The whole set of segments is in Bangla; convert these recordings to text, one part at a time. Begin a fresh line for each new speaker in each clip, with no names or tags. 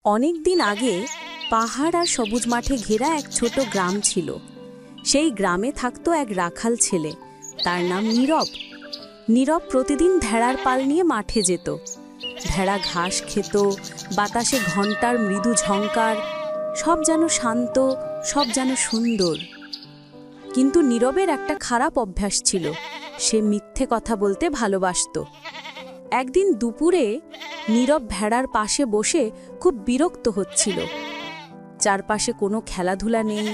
অনেক দিন আগে পাহাড় আর সবুজ মাঠে ঘেরা এক ছোট গ্রাম ছিল। সেই গ্রামে থাকতো এক রাখাল ছেলে, তার নাম নীরব। নীরব প্রতিদিন ভেড়ার পাল নিয়ে মাঠে যেত। ভেড়া ঘাস খেত, বাতাসে ঘণ্টার মৃদু ঝংকার, সব যেন শান্ত, সব যেন সুন্দর। কিন্তু নীরবের একটা খারাপ অভ্যাস ছিল, সে মিথ্যে কথা বলতে ভালোবাসত। একদিন দুপুরে নীরব ভেড়ার পাশে বসে খুব বিরক্ত হচ্ছিল। চারপাশে কোনো খেলাধুলা নেই,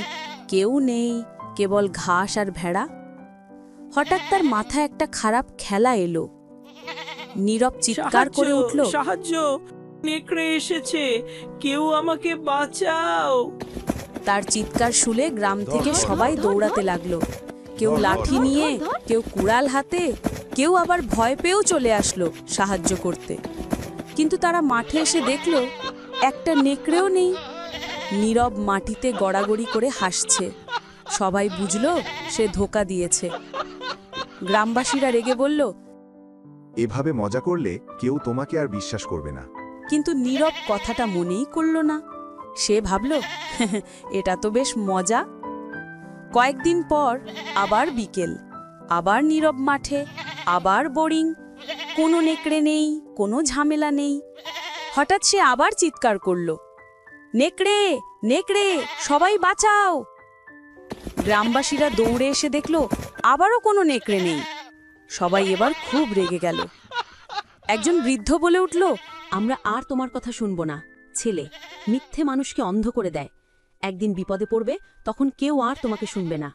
কেউ নেই, কেবল ঘাস আর ভেড়া। হঠাৎ তার মাথায় একটা খারাপ খেলা এলো। নীরব চিৎকার করে উঠল,
সাহায্য, নেকড়ে এসেছে, কেউ আমাকে বাঁচাও।
তার চিৎকার শুনে গ্রাম থেকে সবাই দৌড়াতে লাগলো। কেউ লাঠি নিয়ে, কেউ কুড়াল হাতে, কেউ আবার ভয় পেয়েও চলে আসলো সাহায্য করতে। কিন্তু তারা মাঠে এসে দেখল একটা নেকড়েও নেই। নীরব মাটিতে গড়াগড়ি করে হাসছে। সবাই বুঝল সে ধোঁকা দিয়েছে। গ্রামবাসীরা রেগে বলল,
এভাবে মজা করলে কেউ তোমাকে আর বিশ্বাস করবে না।
কিন্তু নীরব কথাটা মনেই করল না। সে ভাবল, এটা তো বেশ মজা। কয়েকদিন পর আবার বিকেল, আবার নীরব মাঠে, আবার বোরিং, কোনো নেকড়ে নেই, কোনো ঝামেলা নেই। হঠাৎ সে আবার চিৎকার করল, নেকড়ে, নেকড়ে, সবাই বাঁচাও। গ্রামবাসীরা দৌড়ে এসে দেখল আবারও কোনো নেকড়ে নেই। সবাই এবার খুব রেগে গেল। একজন বৃদ্ধ বলে উঠল,
আমরা আর তোমার কথা শুনব না। ছেলে মিথ্যে মানুষকে অন্ধ করে দেয়। একদিন বিপদে পড়বে, তখন কেউ আর তোমাকে শুনবে না।